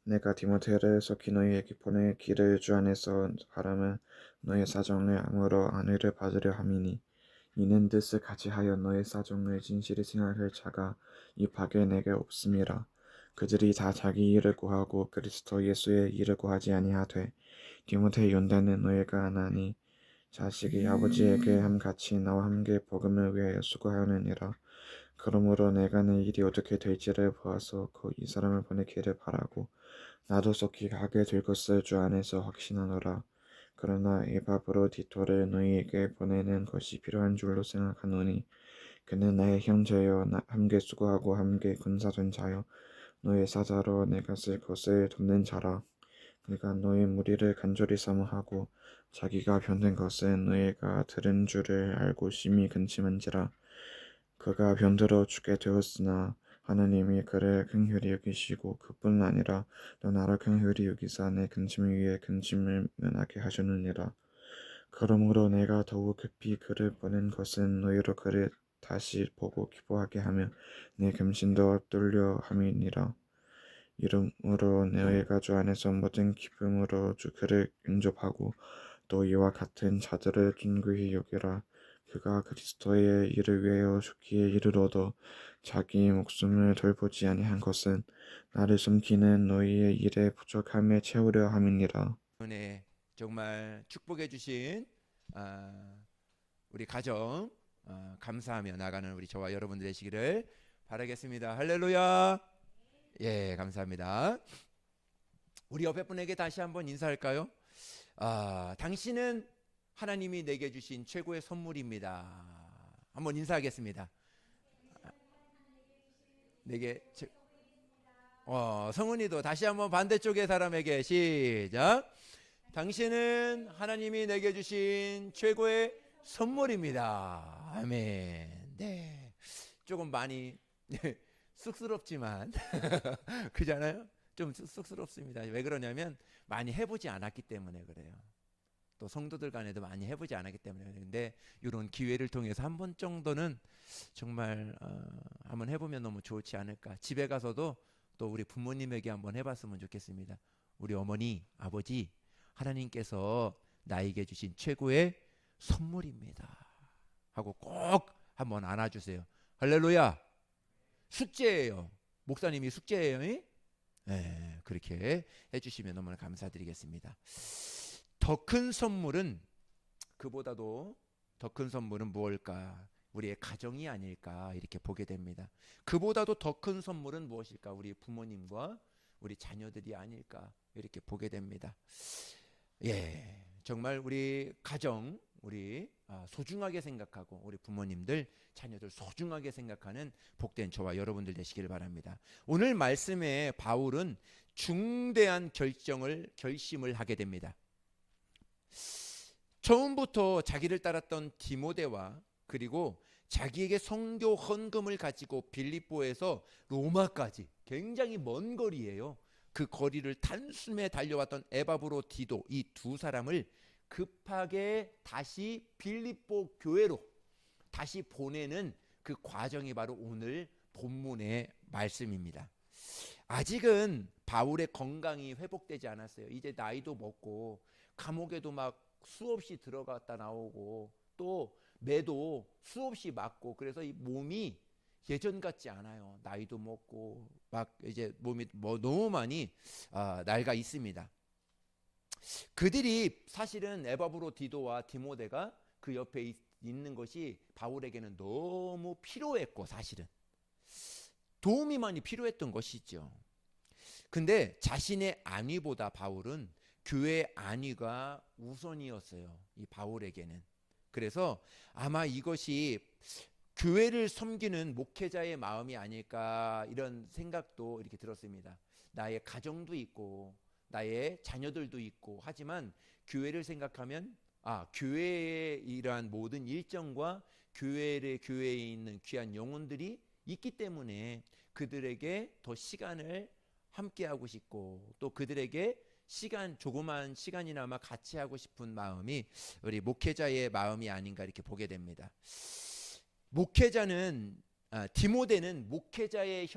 내가 디모데를 속히 너희에게 보내기를 주 안에서 하라면 너의 사정을 아무로 안위를 받으려 함이니 이는 뜻을 같이하여 너의 사정을 진실히 생각할 자가 이 밖에 내게 없음이라. 그들이 다 자기 일을 구하고 그리스도 예수의 일을 구하지 아니하되 디모데 연단은 너희가 하나니 자식이 아버지에게 함같이 나와 함께 복음을 위하여 수고하느니라. 그러므로 내가 내 일이 어떻게 될지를 보아서 곧 이 사람을 보내기를 바라고 나도 속히 가게 될 것을 주 안에서 확신하노라. 그러나 에바브로 디토를 너희에게 보내는 것이 필요한 줄로 생각하노니 그는 나의 형제여 함께 수고하고 함께 군사된 자여 너의 사자로 내가 쓸 것을 돕는 자라. 그가 너의 무리를 간절히 사모하고 자기가 변된 것은 너희가 들은 줄을 알고 심히 근심한지라. 그가 병들어 죽게 되었으나 하나님이 그를 긍휼히 여기시고 그뿐 아니라 또 나를 긍휼히 여기사 내 근심 위에 근심을 면하게 하셨느니라. 그러므로 내가 더욱 급히 그를 보낸 것은 너희로 그를 다시 보고 기뻐하게 하며 내 금신도 뚫려 함이니라. 이러므로 너희가 주 안에서 모든 기쁨으로 주 그를 인접하고 또 이와 같은 자들을 존귀히 여기라. 그가 그리스도의 일을 위하여 죽기에 이르러도 자기 목숨을 돌보지 아니한 것은 나를 숨기는 너희의 일에 부족함에 채우려 함이니라. 은혜 정말 축복해 주신 아, 우리 가정 감사하며 나가는 우리 저와 여러분들 되시기를 바라겠습니다. 할렐루야. 예, 감사합니다. 우리 옆에 분에게 다시 한번 인사할까요? 당신은 하나님이 내게 주신 최고의 선물입니다. 한번 인사하겠습니다. 내게 성은이도 다시 한번 반대쪽의 사람에게 시작. 당신은 하나님이 내게 주신 최고의 선물입니다. 아멘. 네. 조금 많이 쑥스럽지만 그잖아요. 좀 쑥스럽습니다. 왜 그러냐면 많이 해보지 않았기 때문에 그래요. 또 성도들 간에도 많이 해보지 않았기 때문에 근데 이런 기회를 통해서 한 번 정도는 정말 한번 해보면 너무 좋지 않을까. 집에 가서도 또 우리 부모님에게 한번 해봤으면 좋겠습니다. 우리 어머니, 아버지, 하나님께서 나에게 주신 최고의 선물입니다 하고 꼭 한번 안아주세요. 할렐루야. 숙제예요. 목사님이 숙제예요. 네, 그렇게 해주시면 너무나 감사드리겠습니다. 더 큰 선물은 그보다도 더 큰 선물은 무엇일까? 우리의 가정이 아닐까 이렇게 보게 됩니다. 그보다도 더 큰 선물은 무엇일까? 우리 부모님과 우리 자녀들이 아닐까 이렇게 보게 됩니다. 예, 정말 우리 가정 우리 소중하게 생각하고 우리 부모님들 자녀들 소중하게 생각하는 복된 저와 여러분들 되시길 바랍니다. 오늘 말씀에 바울은 중대한 결심을 하게 됩니다. 처음부터 자기를 따랐던 디모데와 그리고 자기에게 선교 헌금을 가지고 빌립보에서 로마까지 굉장히 먼 거리예요. 그 거리를 단숨에 달려왔던 에바브로 디도 이 두 사람을 급하게 다시 빌립보 교회로 다시 보내는 그 과정이 바로 오늘 본문의 말씀입니다. 아직은 바울의 건강이 회복되지 않았어요. 이제 나이도 먹고 감옥에도 막 수없이 들어갔다 나오고 또 매도 수없이 맞고 그래서 이 몸이 예전 같지 않아요. 나이도 먹고 막 이제 몸이 뭐 너무 많이 낡아 있습니다. 그들이 사실은 에바브로 디도와 디모데가 그 옆에 있는 것이 바울에게는 너무 필요했고 사실은 도움이 많이 필요했던 것이죠. 근데 자신의 안위보다 바울은 교회 안위가 우선이었어요. 이 바울에게는. 그래서 아마 이것이 교회를 섬기는 목회자의 마음이 아닐까 이런 생각도 이렇게 들었습니다. 나의 가정도 있고 나의 자녀들도 있고 하지만 교회를 생각하면 교회의 이러한 모든 일정과 교회에 있는 귀한 영혼들이 있기 때문에 그들에게 더 시간을 함께 하고 싶고 또 그들에게 조그만 시간이나마 같이 하고 싶은 마음이 우리 목회자의 마음이 아닌가 이렇게 보게 됩니다. 목회자는 디모데는 목회자의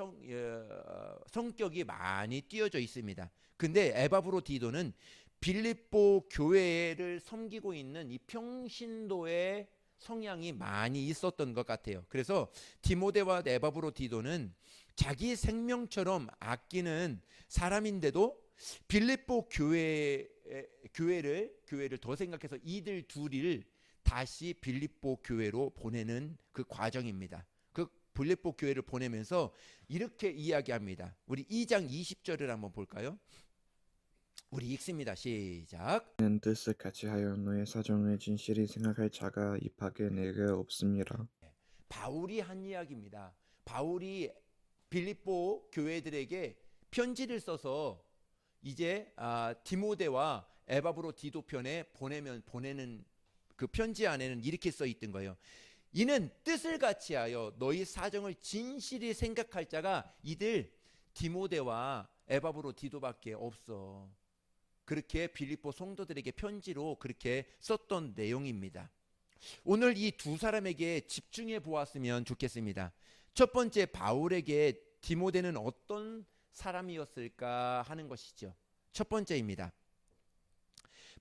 성격이 많이 띄어져 있습니다. 근데 에바브로디도는 빌립보 교회를 섬기고 있는 이 평신도의 성향이 많이 있었던 것 같아요. 그래서 디모데와 에바브로디도는 자기 생명처럼 아끼는 사람인데도 빌립보 교회를 더 생각해서 이들 둘을 다시 빌립보 교회로 보내는 그 과정입니다. 그 빌립보 교회를 보내면서 이렇게 이야기합니다. 우리 2장 20절을 한번 볼까요? 우리 읽습니다. 시작. 이는 뜻을 같이 하여 너의 사정을 진실히 생각할 자가 이 밖에 내게 없음이라. 바울이 한 이야기입니다. 바울이 빌립보 교회들에게 편지를 써서 이제 디모데와 에바브로디도 편에 보내는 그 편지 안에는 이렇게 써 있던 거예요. 이는 뜻을 같이 하여 너희 사정을 진실히 생각할 자가 이들 디모데와 에바브로디도밖에 없어. 그렇게 빌립보 성도들에게 편지로 그렇게 썼던 내용입니다. 오늘 이 두 사람에게 집중해 보았으면 좋겠습니다. 첫 번째, 바울에게 디모데는 어떤 사람이었을까 하는 것이죠. 첫 번째입니다.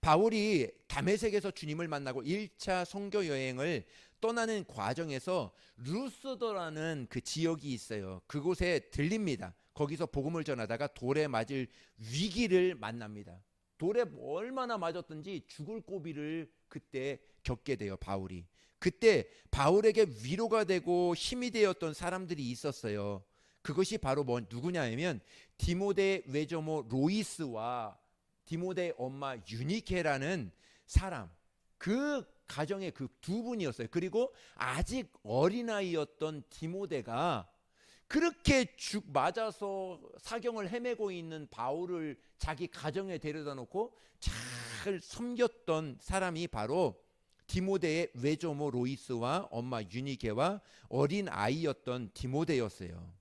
바울이 다메섹에서 주님을 만나고 1차 선교 여행을 떠나는 과정에서 루스더라는 그 지역이 있어요. 그곳에 들립니다. 거기서 복음을 전하다가 돌에 맞을 위기를 만납니다. 돌에 얼마나 맞았든지 죽을 고비를 그때 겪게 돼요. 바울이. 그때 바울에게 위로가 되고 힘이 되었던 사람들이 있었어요. 그것이 바로 누구냐면 디모데 외조모 로이스와 디모데의 엄마 유니케라는 사람, 그 가정의 그 두 분이었어요. 그리고 아직 어린아이였던 디모데가 그렇게 맞아서 사경을 헤매고 있는 바울을 자기 가정에 데려다 놓고 잘 섬겼던 사람이 바로 디모데의 외조모 로이스와 엄마 유니케와 어린 아이였던 디모데였어요.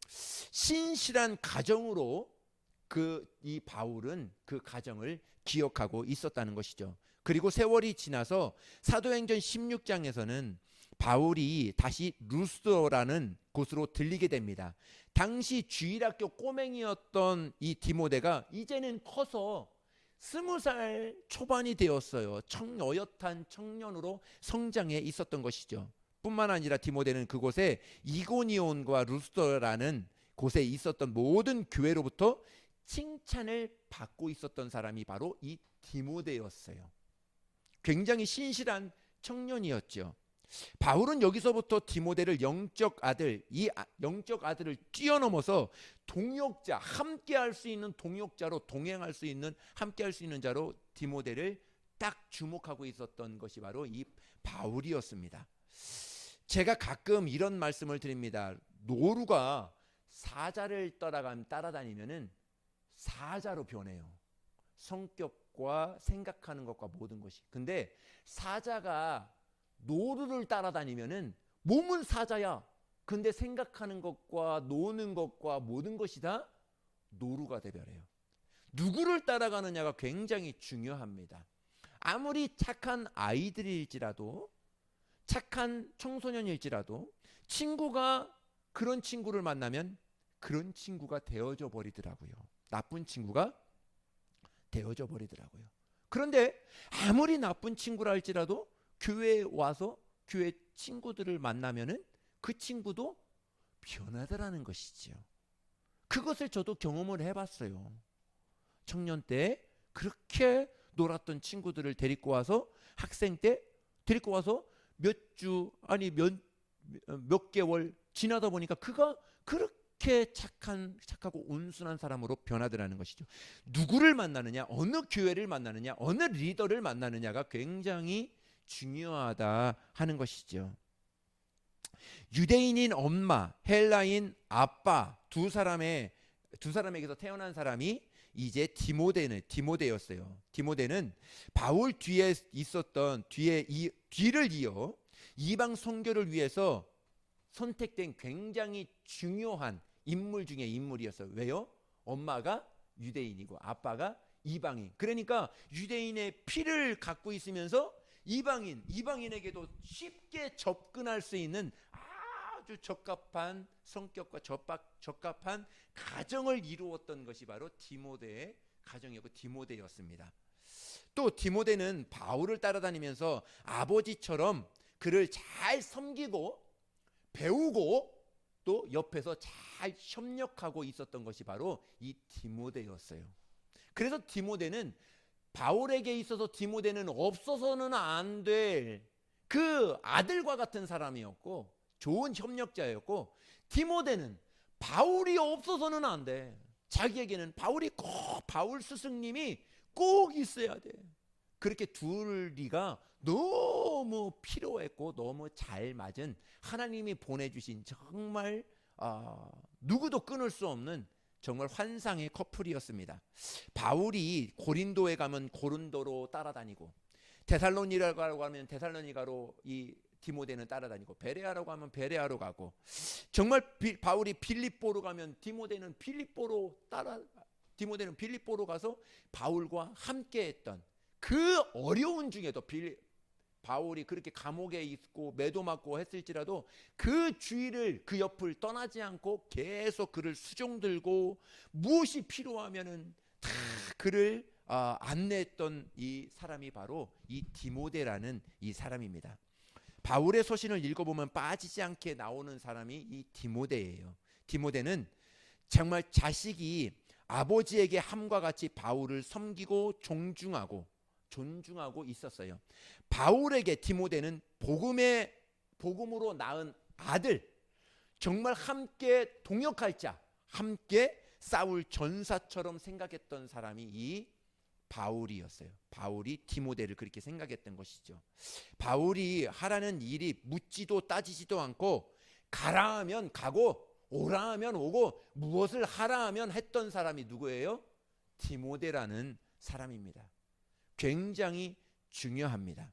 신실한 가정으로 이 바울은 그 가정을 기억하고 있었다는 것이죠. 그리고 세월이 지나서 사도행전 16장에서는 바울이 다시 루스더라는 곳으로 들리게 됩니다. 당시 주일학교 꼬맹이였던 이 디모데가 이제는 커서 20살 초반이 되었어요. 어엿한 청년으로 성장해 있었던 것이죠. 뿐만 아니라 디모데는 그곳에 이고니온과 루스더라는 곳에 있었던 모든 교회로부터 칭찬을 받고 있었던 사람이 바로 이 디모데였어요. 굉장히 신실한 청년이었죠. 바울은 여기서부터 디모데를 영적 아들을 뛰어넘어서 동역자, 함께 할 수 있는 동역자로 동행할 수 있는, 함께 할 수 있는 자로 디모데를 딱 주목하고 있었던 것이 바로 이 바울이었습니다. 제가 가끔 이런 말씀을 드립니다. 노루가 사자를 따라다니면은 사자로 변해요. 성격과 생각하는 것과 모든 것이. 근데 사자가 노루를 따라다니면은 몸은 사자야. 근데 생각하는 것과 노는 것과 모든 것이 다 노루가 돼버려요. 누구를 따라가느냐가 굉장히 중요합니다. 아무리 착한 아이들일지라도, 착한 청소년일지라도 친구가 그런 친구를 만나면 그런 친구가 되어져 버리더라고요. 나쁜 친구가 되어져 버리더라고요. 그런데 아무리 나쁜 친구라 할지라도 교회에 와서 교회 친구들을 만나면은 그 친구도 변하더라는 것이지요. 그것을 저도 경험을 해봤어요. 청년 때 그렇게 놀았던 친구들을 데리고 와서 학생 때 데리고 와서 몇 개월 지나다 보니까 그가 그렇게 착하고 온순한 사람으로 변하더라는 것이죠. 누구를 만나느냐, 어느 교회를 만나느냐, 어느 리더를 만나느냐가 굉장히 중요하다 하는 것이죠. 유대인인 엄마, 헬라인 아빠 두 사람에게서 태어난 사람이 이제 디모데였어요. 디모데는 바울 뒤에 있었던 뒤를 이어 이방 선교를 위해서 선택된 굉장히 중요한 인물 중에 인물이었어요. 왜요? 엄마가 유대인이고 아빠가 이방인. 그러니까 유대인의 피를 갖고 있으면서 이방인에게도 쉽게 접근할 수 있는 아주 적합한 성격과 적합한 가정을 이루었던 것이 바로 디모데의 가정이었고 디모데였습니다. 또 디모데는 바울을 따라다니면서 아버지처럼 그를 잘 섬기고 배우고 또 옆에서 잘 협력하고 있었던 것이 바로 이 디모데였어요. 그래서 디모데는 바울에게 있어서 디모데는 없어서는 안 될 그 아들과 같은 사람이었고 좋은 협력자였고, 디모데는 바울이 없어서는 안 돼. 자기에게는 바울 스승님이 꼭 있어야 돼. 그렇게 둘이가 너무 필요했고 너무 잘 맞은, 하나님이 보내주신 정말 누구도 끊을 수 없는 정말 환상의 커플이었습니다. 바울이 고린도에 가면 고린도로 따라다니고, 데살로니가로 가면 데살로니가로 이 디모데는 따라다니고, 베레아로 가면 베레아로 가고, 정말 바울이 빌립보로 가면 디모데는 빌립보로 가서 바울과 함께했던, 그 어려운 중에도 바울이 그렇게 감옥에 있고 매도 맞고 했을지라도 그 주위를, 그 옆을 떠나지 않고 계속 그를 수종들고 무엇이 필요하면은 다 그를 안내했던 이 사람이 바로 이 디모데라는 이 사람입니다. 바울의 서신을 읽어보면 빠지지 않게 나오는 사람이 이 디모데예요. 디모데는 정말 자식이 아버지에게 함과 같이 바울을 섬기고 존중하고 있었어요. 바울에게 디모데는 복음으로 낳은 아들, 정말 함께 동역할 자, 함께 싸울 전사처럼 생각했던 사람이 이 바울이었어요. 바울이 디모데를 그렇게 생각했던 것이죠. 바울이 하라는 일이 묻지도 따지지도 않고 가라 하면 가고 오라 하면 오고 무엇을 하라 하면 했던 사람이 누구예요? 디모데라는 사람입니다. 굉장히 중요합니다.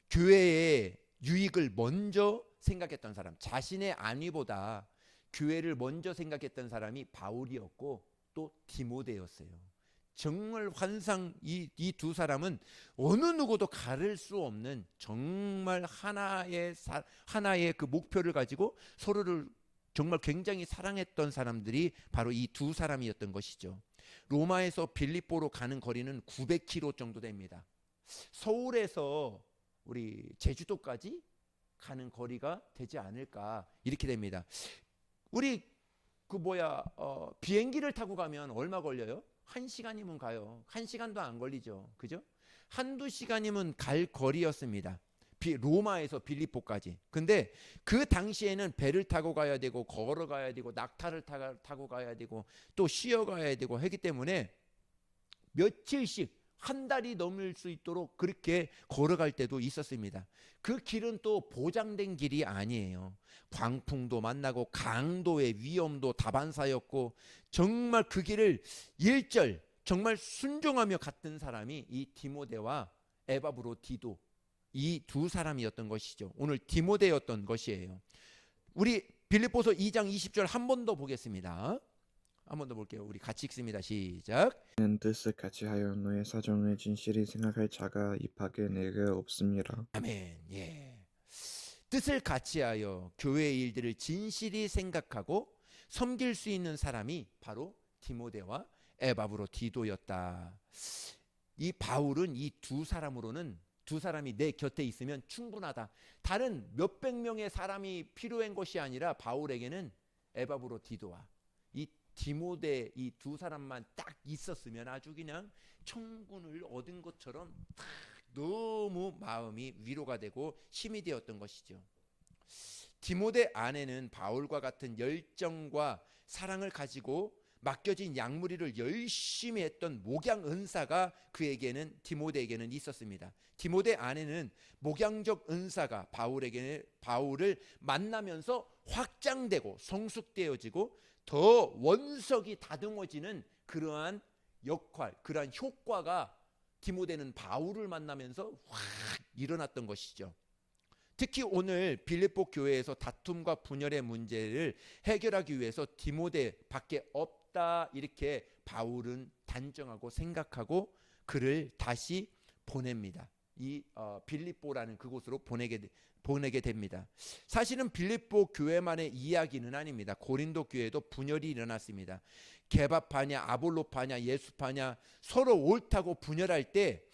교회의 유익을 먼저 생각했던 사람, 자신의 안위보다 교회를 먼저 생각했던 사람이 바울이었고 또 디모데였어요. 정말 이 두 사람은 어느 누구도 가를 수 없는 정말 하나의 그 목표를 가지고 서로를 정말 굉장히 사랑했던 사람들이 바로 이 두 사람이었던 것이죠. 로마에서 빌립보로 가는 거리는 900km 정도 됩니다. 서울에서 우리 제주도까지 가는 거리가 되지 않을까 이렇게 됩니다. 우리 비행기를 타고 가면 얼마 걸려요? 1시간이면 가요. 1시간도 안 걸리죠. 그죠? 한두 시간이면 갈 거리였습니다. 로마에서 빌립보까지. 근데 그 당시에는 배를 타고 가야 되고 걸어가야 되고 낙타를 타고 가야 되고 또 쉬어가야 되고 하기 때문에 며칠씩 한 달이 넘을 수 있도록 그렇게 걸어갈 때도 있었습니다. 그 길은 또 보장된 길이 아니에요. 광풍도 만나고 강도의 위험도 다반사였고, 정말 그 길을 정말 순종하며 갔던 사람이 이 디모데와 에바브로디도, 이 두 사람이었던 것이죠. 오늘 디모데였던 것이에요. 우리 빌립보서 2장 20절 한 번 더 보겠습니다. 한 번 더 볼게요. 우리 같이 읽습니다. 시작. 이는 뜻을 같이 하여 너의 사정을 진실히 생각할 자가 이 밖에 내게 없습니다. 아멘. 예. 뜻을 같이 하여 교회의 일들을 진실히 생각하고 섬길 수 있는 사람이 바로 디모데와 에바브로디도였다. 이 바울은 이 두 사람이 내 곁에 있으면 충분하다. 다른 몇백 명의 사람이 필요한 것이 아니라 바울에게는 에바브로디도와 이 디모데, 이 두 사람만 딱 있었으면 아주 그냥 천군을 얻은 것처럼 딱 너무 마음이 위로가 되고 힘이 되었던 것이죠. 디모데 안에는 바울과 같은 열정과 사랑을 가지고 맡겨진 양무리를 열심히 했던 목양 은사가 디모데에게는 있었습니다. 디모데 안에는 목양적 은사가 바울을 만나면서 확장되고 성숙되어지고 더 원석이 다듬어지는 그러한 역할, 그러한 효과가 디모데는 바울을 만나면서 확 일어났던 것이죠. 특히 오늘 빌립보 교회에서 다툼과 분열의 문제를 해결하기 위해서 디모데밖에 없다, 이렇게 바울은 단정하고 생각하고 그를 다시 보냅니다. 이 빌립보라는 그곳으로 보내게 됩니다. 사실은 빌립보 교회만의 이야기는 아닙니다. 고린도 교회도 분열이 일어났습니다. 개바파냐 아볼로파냐 예수파냐 서로 옳다고 분열할 때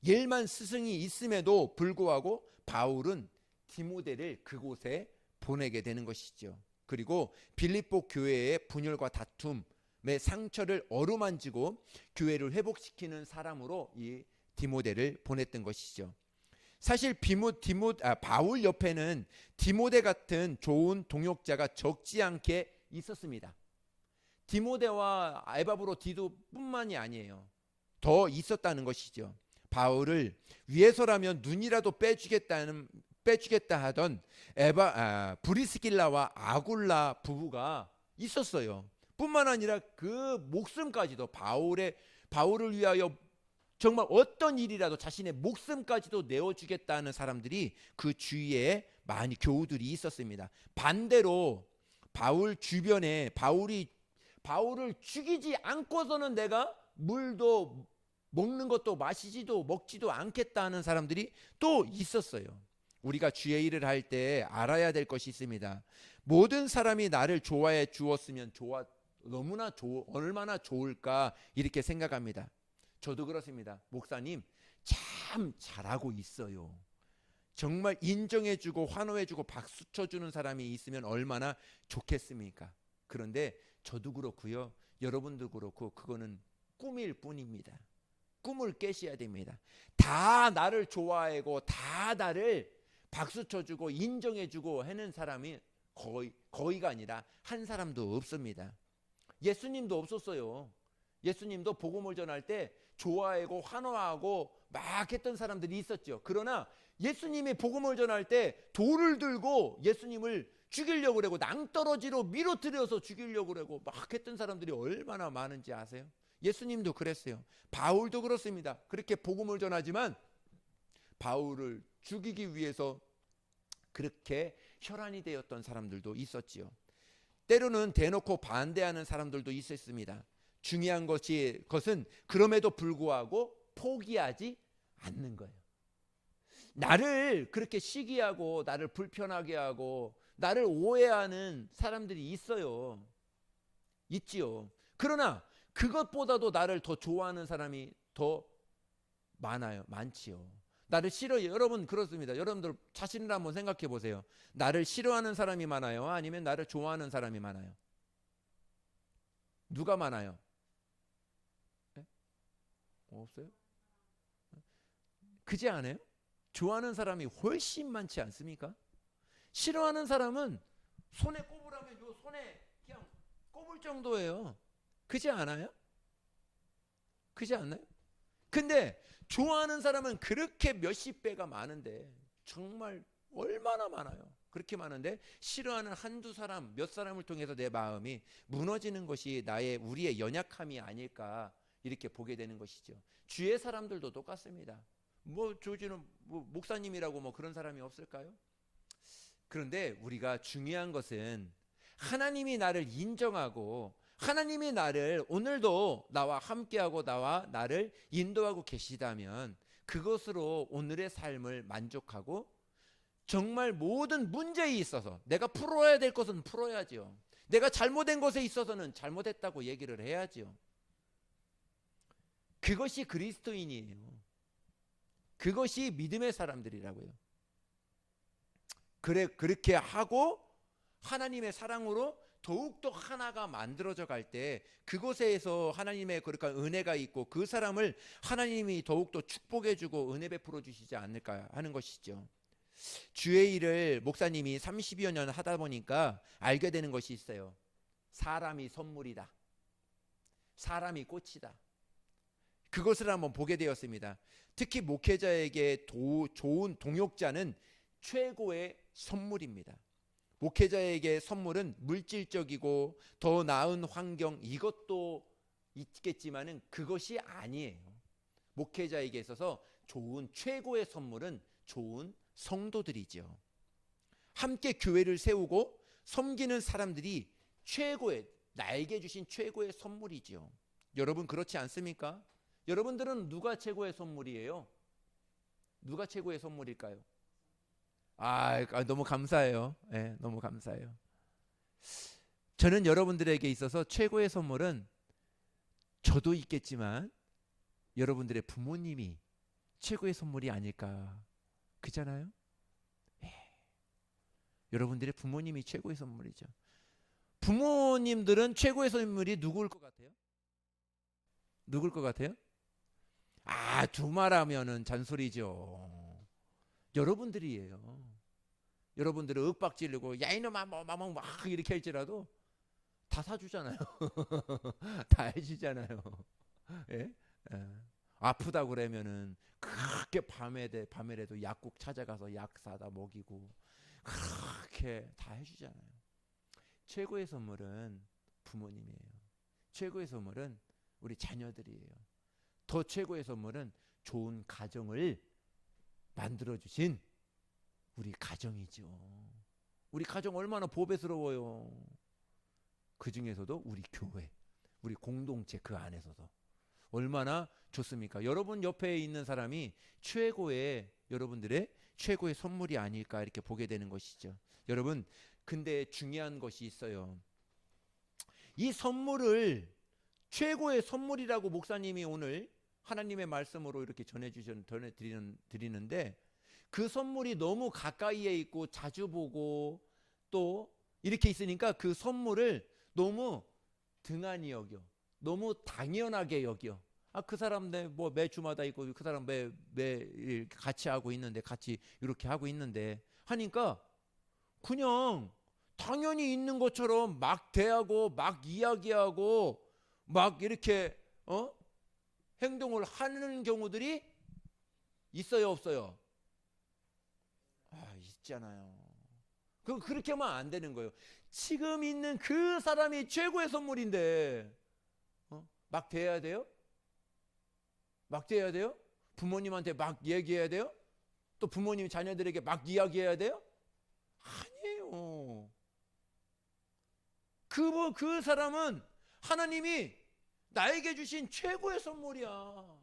1만 스승이 있음에도 불구하고 바울은 디모데를 그곳에 보내게 되는 것이죠. 그리고 빌립보 교회의 분열과 다툼의 상처를 어루만지고 교회를 회복시키는 사람으로 이 디모데를 보냈던 것이죠. 사실 바울 옆에는 디모데 같은 좋은 동역자가 적지 않게 있었습니다. 디모데와 에바브로 디도뿐만이 아니에요. 더 있었다는 것이죠. 바울을 위해서라면 눈이라도 빼주겠다 하던 브리스길라와 아굴라 부부가 있었어요. 뿐만 아니라 그 목숨까지도 바울을 위하여 정말 어떤 일이라도 자신의 목숨까지도 내어주겠다는 사람들이 그 주위에 많이 교우들이 있었습니다. 반대로 바울 주변에 바울을 죽이지 않고서는 내가 물도 먹는 것도 마시지도 먹지도 않겠다 하는 사람들이 또 있었어요. 우리가 주의 일을 할 때 알아야 될 것이 있습니다. 모든 사람이 나를 좋아해 주었으면 얼마나 좋을까 이렇게 생각합니다. 저도 그렇습니다. 목사님 참 잘하고 있어요. 정말 인정해주고 환호해주고 박수 쳐주는 사람이 있으면 얼마나 좋겠습니까? 그런데 저도 그렇고요. 여러분도 그렇고 그거는 꿈일 뿐입니다. 꿈을 깨셔야 됩니다. 다 나를 좋아하고 다 나를 박수 쳐주고 인정해주고 하는 사람이 거의가 아니라 한 사람도 없습니다. 예수님도 없었어요. 예수님도 복음을 전할 때 좋아하고 환호하고 막 했던 사람들이 있었죠. 그러나 예수님이 복음을 전할 때 돌을 들고 예수님을 죽이려고 그러고 낭떠러지로 밀어뜨려서 죽이려고 그러고 막 했던 사람들이 얼마나 많은지 아세요? 예수님도 그랬어요. 바울도 그렇습니다. 그렇게 복음을 전하지만 바울을 죽이기 위해서 그렇게 혈안이 되었던 사람들도 있었지요. 때로는 대놓고 반대하는 사람들도 있었습니다. 중요한 것은 그럼에도 불구하고 포기하지 않는 거예요. 나를 그렇게 시기하고 나를 불편하게 하고 나를 오해하는 사람들이 있어요. 있지요. 그러나 그것보다도 나를 더 좋아하는 사람이 더 많지요. 나를 싫어해요. 여러분 그렇습니다. 여러분들 자신을 한번 생각해 보세요. 나를 싫어하는 사람이 많아요? 아니면 나를 좋아하는 사람이 많아요? 누가 많아요? 네? 없어요? 그지 않아요? 좋아하는 사람이 훨씬 많지 않습니까? 싫어하는 사람은 손에 꼽으라면 요 손에 그냥 꼽을 정도예요. 그지 않아요? 그지 않나요? 근데 좋아하는 사람은 그렇게 몇십 배가 많은데 정말 얼마나 많아요. 그렇게 많은데 싫어하는 한두 사람, 몇 사람을 통해서 내 마음이 무너지는 것이 우리의 연약함이 아닐까 이렇게 보게 되는 것이죠. 주위의 사람들도 똑같습니다. 조지는 목사님이라고 그런 사람이 없을까요? 그런데 우리가 중요한 것은 하나님이 나를 인정하고 하나님이 나를 오늘도 나와 함께하고 나를 인도하고 계시다면 그것으로 오늘의 삶을 만족하고 정말 모든 문제에 있어서 내가 풀어야 될 것은 풀어야지요. 내가 잘못된 것에 있어서는 잘못했다고 얘기를 해야지요. 그것이 그리스도인이에요. 그것이 믿음의 사람들이라고요. 그렇게 하고 하나님의 사랑으로 더욱더 하나가 만들어져 갈 때 그곳에서 하나님의 그러니까 은혜가 있고 그 사람을 하나님이 더욱더 축복해 주고 은혜 베풀어 주시지 않을까 하는 것이죠. 주의 일을 목사님이 30여 년 하다 보니까 알게 되는 것이 있어요. 사람이 선물이다. 사람이 꽃이다. 그것을 한번 보게 되었습니다. 특히 목회자에게 좋은 동역자는 최고의 선물입니다. 목회자에게 선물은 물질적이고 더 나은 환경 이것도 있겠지만은 그것이 아니에요. 목회자에게 있어서 최고의 선물은 좋은 성도들이죠. 함께 교회를 세우고 섬기는 사람들이 나에게 주신 최고의 선물이죠. 여러분 그렇지 않습니까? 여러분들은 누가 최고의 선물이에요? 누가 최고의 선물일까요? 너무 감사해요. 예, 너무 감사해요. 저는 여러분들에게 있어서 최고의 선물은 저도 있겠지만 여러분들의 부모님이 최고의 선물이 아닐까. 그잖아요? 예. 여러분들의 부모님이 최고의 선물이죠. 부모님들은 최고의 선물이 누구일 것 같아요? 누구일 것 같아요? 두말하면은 잔소리죠. 여러분들이에요. 여러분들은 윽박 지르고 야 이놈아 막 이렇게 할지라도 다 사주잖아요. 다 해주잖아요. 예? 예. 아프다 그러면은 그렇게 밤에라도 약국 찾아가서 약 사다 먹이고 그렇게 다 해주잖아요. 최고의 선물은 부모님이에요. 최고의 선물은 우리 자녀들이에요. 더 최고의 선물은 좋은 가정을 만들어주신 우리 가정이죠. 우리 가정 얼마나 보배스러워요. 그 중에서도 우리 교회, 우리 공동체 그 안에서도 얼마나 좋습니까? 여러분 옆에 있는 사람이 여러분들의 최고의 선물이 아닐까 이렇게 보게 되는 것이죠. 여러분, 근데 중요한 것이 있어요. 이 선물을 최고의 선물이라고 목사님이 오늘 하나님의 말씀으로 이렇게 전해드리는데 그 선물이 너무 가까이에 있고 자주 보고 또 이렇게 있으니까 그 선물을 너무 등한히 여겨. 너무 당연하게 여겨. 그 사람 매 주마다 있고 그 사람 매일 같이 하고 있는데 같이 이렇게 하고 있는데 하니까 그냥 당연히 있는 것처럼 막 대하고 막 이야기하고 막 이렇게 행동을 하는 경우들이 있어요, 없어요? 있잖아요. 그렇게 하면 안 되는 거예요. 지금 있는 그 사람이 최고의 선물인데 막 대해야 돼요? 막 대해야 돼요? 부모님한테 막 얘기해야 돼요? 또 부모님 자녀들에게 막 이야기해야 돼요? 아니에요. 그 사람은 하나님이 나에게 주신 최고의 선물이야.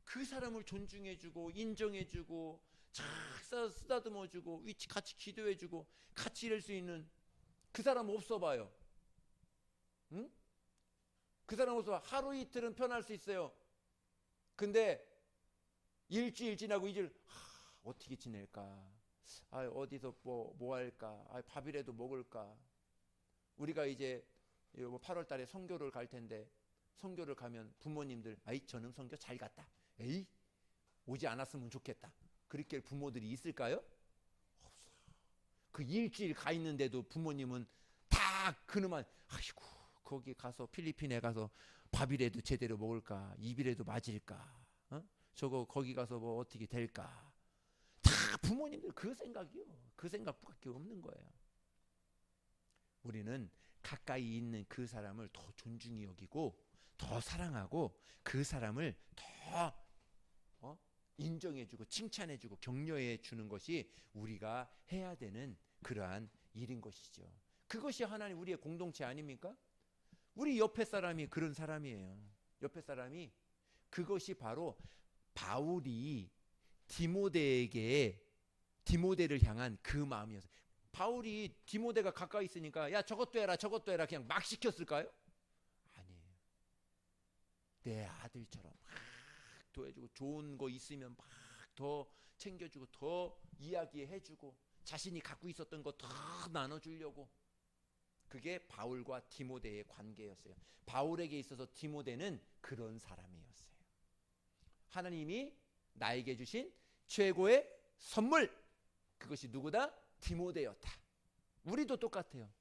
그 사람을 존중해주고 인정해주고 잘 쓰다듬어주고 같이 기도해주고 같이 이럴 수 있는 그 사람 없어봐요. 응? 그 사람 없어. 하루 이틀은 편할 수 있어요. 근데 일주일 지나고 이제 어떻게 지낼까? 어디서 뭐 할까? 밥이라도 먹을까? 우리가 이제 8월 달에 선교를 갈 텐데 선교를 가면 부모님들 저는 선교 잘 갔다. 에이 오지 않았으면 좋겠다. 그렇게 할 부모들이 있을까요? 없어요. 그 일주일 가 있는데도 부모님은 다 그놈만 아이고 거기 가서 필리핀에 가서 밥이라도 제대로 먹을까? 입이라도 맞을까? 저거 거기 가서 뭐 어떻게 될까? 다 부모님들 그 생각이요. 그 생각밖에 없는 거예요. 우리는 가까이 있는 그 사람을 더 존중히 여기고 더 사랑하고 그 사람을 더 인정해주고 칭찬해주고 격려해주는 것이 우리가 해야 되는 그러한 일인 것이죠. 그것이 하나님 우리의 공동체 아닙니까? 우리 옆에 사람이 그런 사람이에요. 옆에 사람이 그것이 바로 바울이 디모데를 향한 그 마음이었어요. 바울이 디모데가 가까이 있으니까 야 저것도 해라 저것도 해라 그냥 막 시켰을까요? 아니에요. 내 아들처럼 막 도와주고 좋은 거 있으면 막 더 챙겨주고 더 이야기해주고 자신이 갖고 있었던 거 더 나눠주려고. 그게 바울과 디모데의 관계였어요. 바울에게 있어서 디모데는 그런 사람이었어요. 하나님이 나에게 주신 최고의 선물, 그것이 누구다? 디모데였다. 우리도 똑같아요.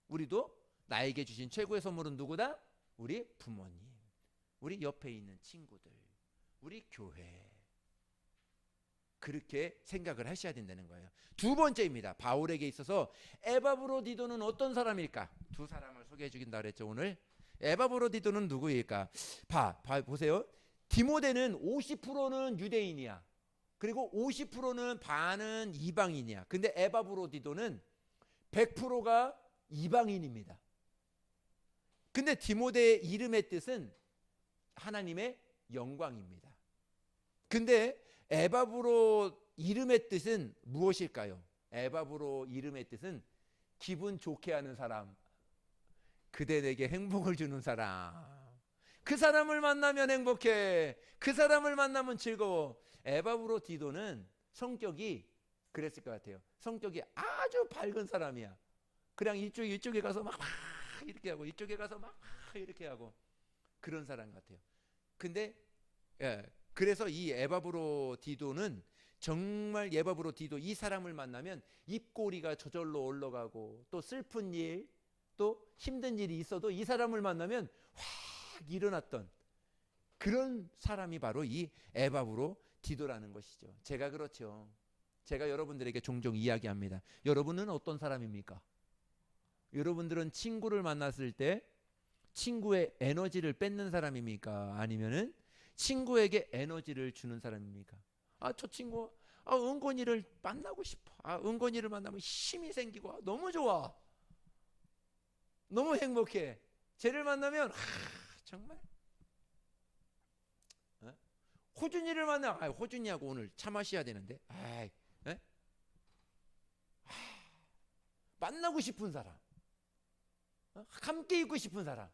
우리도 나에게 주신 최고의 선물은 누구다? 우리 부모님, 우리 옆에 있는 친구들, 우리 교회. 그렇게 생각을 하셔야 된다는 거예요. 두 번째입니다. 바울에게 있어서 에바브로디도는 어떤 사람일까? 두 사람을 소개해 주긴다 그랬죠 오늘. 에바브로디도는 누구일까? 보세요. 디모데는 50%는 유대인이야. 그리고 50%는 반은 이방인이야. 근데 에바브로디도는 100%가 이방인입니다. 근데 디모데의 이름의 뜻은 하나님의 영광입니다. 근데 에바브로 이름의 뜻은 무엇일까요? 에바브로 이름의 뜻은 기분 좋게 하는 사람, 그대 내게 행복을 주는 사람. 그 사람을 만나면 행복해. 그 사람을 만나면 즐거워. 에바브로 디도는 성격이 그랬을 것 같아요. 성격이 아주 밝은 사람이야. 그냥 이쪽에 가서 막 이렇게 하고, 이쪽에 가서 막 이렇게 하고, 그런 사람 같아요. 근데 그래서 이 에바브로 디도는 정말, 에바브로 디도 이 사람을 만나면 입꼬리가 저절로 올라가고, 또 슬픈 일, 또 힘든 일이 있어도 이 사람을 만나면 확 일어났던 그런 사람이 바로 이 에바브로 디도라는 것이죠. 제가 그렇죠. 제가 여러분들에게 종종 이야기합니다. 여러분은 어떤 사람입니까? 여러분들은 친구를 만났을 때 친구의 에너지를 뺏는 사람입니까? 아니면은 친구에게 에너지를 주는 사람입니까? 저 친구, 은건이를 만나고 싶어. 은건이를 만나면 힘이 생기고, 너무 좋아. 너무 행복해. 쟤를 만나면, 정말. 호준이를 만나, 호준이하고 오늘 차 마셔야 되는데, 만나고 싶은 사람. 함께 있고 싶은 사람.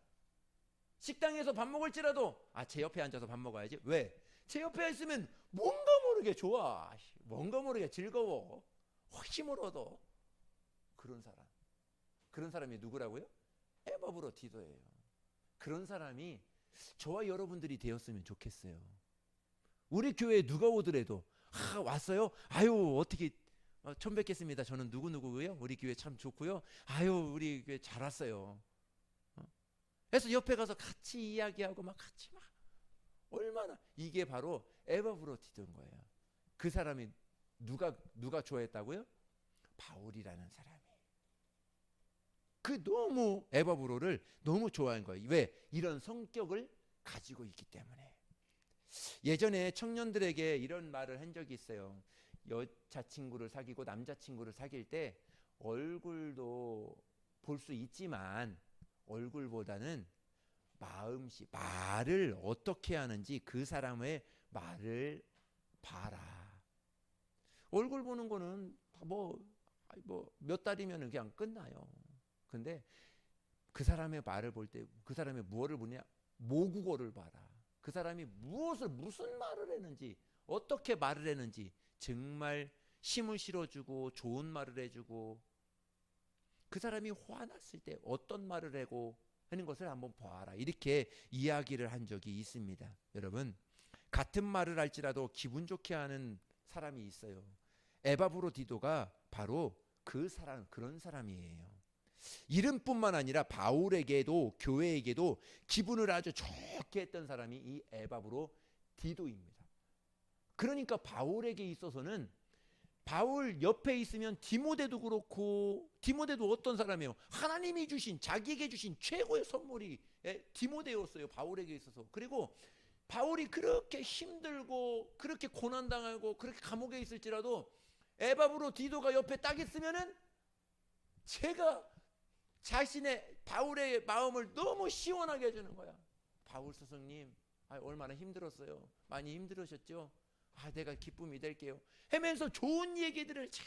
식당에서 밥 먹을지라도 제 옆에 앉아서 밥 먹어야지. 왜? 제 옆에 있으면 뭔가 모르게 좋아. 뭔가 모르게 즐거워. 힘을 얻어. 그런 사람. 그런 사람이 누구라고요? 에바브로 디도예요. 그런 사람이 저와 여러분들이 되었으면 좋겠어요. 우리 교회에 누가 오더라도 왔어요? 어떻게 처음 뵙겠습니다. 저는 누구누구고요. 우리 교회 참 좋고요. 우리 교회 잘 왔어요. 그래서 옆에 가서 같이 이야기하고 같이 얼마나, 이게 바로 에바브로 디도인 거예요. 그 사람이 누가 좋아했다고요? 바울이라는 사람이. 너무 에바브로를 너무 좋아한 거예요. 왜? 이런 성격을 가지고 있기 때문에. 예전에 청년들에게 이런 말을 한 적이 있어요. 여자친구를 사귀고 남자친구를 사귈 때 얼굴도 볼 수 있지만 얼굴보다는 마음씨, 말을 어떻게 하는지 그 사람의 말을 봐라. 얼굴 보는 거는 몇 달이면 그냥 끝나요. 근데 그 사람의 말을 볼 때 그 사람이 무엇을 보냐? 모국어를 봐라. 그 사람이 무슨 말을 했는지, 어떻게 말을 했는지, 정말 힘을 실어주고 좋은 말을 해주고, 그 사람이 화났을 때 어떤 말을 하고 하는 것을 한번 봐라. 이렇게 이야기를 한 적이 있습니다. 여러분, 같은 말을 할지라도 기분 좋게 하는 사람이 있어요. 에바브로 디도가 바로 그런 사람이에요. 이름뿐만 아니라 바울에게도 교회에게도 기분을 아주 좋게 했던 사람이 이 에바브로 디도입니다. 그러니까 바울에게 있어서는, 바울 옆에 있으면 디모데도 그렇고, 디모데도 어떤 사람이에요? 하나님이 주신, 자기에게 주신 최고의 선물이 디모데였어요. 바울에게 있어서. 그리고 바울이 그렇게 힘들고 그렇게 고난당하고 그렇게 감옥에 있을지라도 에바브로 디도가 옆에 딱 있으면은 제가 자신의, 바울의 마음을 너무 시원하게 해주는 거야. 바울 스승님, 얼마나 힘들었어요. 많이 힘들으셨죠? 내가 기쁨이 될게요 하면서 좋은 얘기들을 잘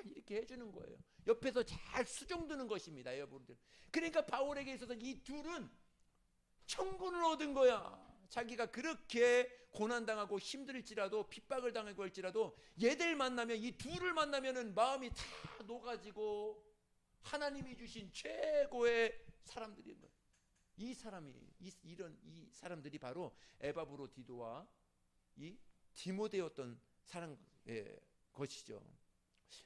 이렇게 해주는 거예요. 옆에서 잘 수종드는 것입니다, 여러분들. 그러니까 바울에게 있어서 이 둘은 천군을 얻은 거야. 자기가 그렇게 고난당하고 힘들지라도, 핍박을 당하고 할지라도 얘들 만나면, 이 둘을 만나면은 마음이 다 녹아지고 하나님이 주신 최고의 사람들이, 이 사람들이 바로 에바브로 디도와 이 디모데였던 것이죠.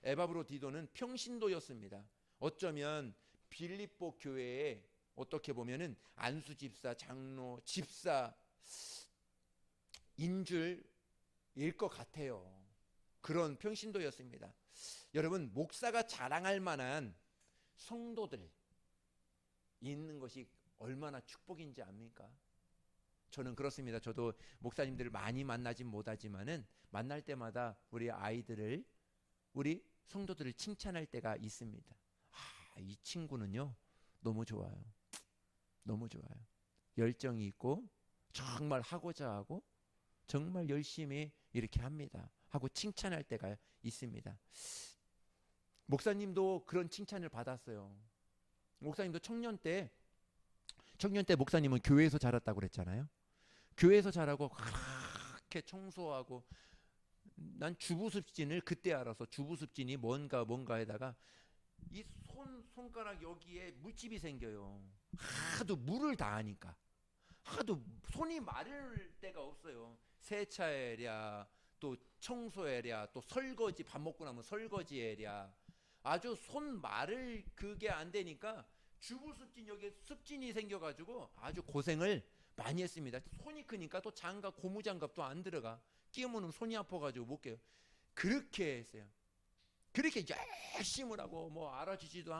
에바브로 디도는 평신도였습니다. 어쩌면 빌립보 교회에 어떻게 보면은 안수 집사, 장로, 집사 인줄일 것 같아요. 그런 평신도였습니다. 여러분, 목사가 자랑할 만한 성도들 있는 것이 얼마나 축복인지 압니까? 저는 그렇습니다. 저도 목사님들을 많이 만나진 못하지만은 만날 때마다 우리 아이들을, 우리 성도들을 칭찬할 때가 있습니다. 이 친구는요 너무 좋아요. 너무 좋아요. 열정이 있고 정말 하고자 하고 정말 열심히 이렇게 합니다 하고 칭찬할 때가 있습니다. 목사님도 그런 칭찬을 받았어요. 목사님도 청년 때 목사님은 교회에서 자랐다고 그랬잖아요. 교회에서 자라고 그렇게 청소하고, 난 주부습진을 그때 알아서, 주부습진이 뭔가 에다가 이 손가락 여기에 물집이 생겨요. 하도 물을 다 하니까 하도 손이 마를 때가 없어요. 세차해랴, 또 청소해랴, 또 설거지, 밥 먹고 나면 설거지해랴. 아주 손 마를 그게 안 되니까 주부습진, 여기에 습진이 생겨가지고 아주 고생을 많이 했습니다. 손이 크니까 또 장갑, 고무장갑도 안 들어가. 끼우면 손이 아파가지고 못 깨요. 그렇게 했어요. 그렇게 열심히 하고 뭐 알아주지도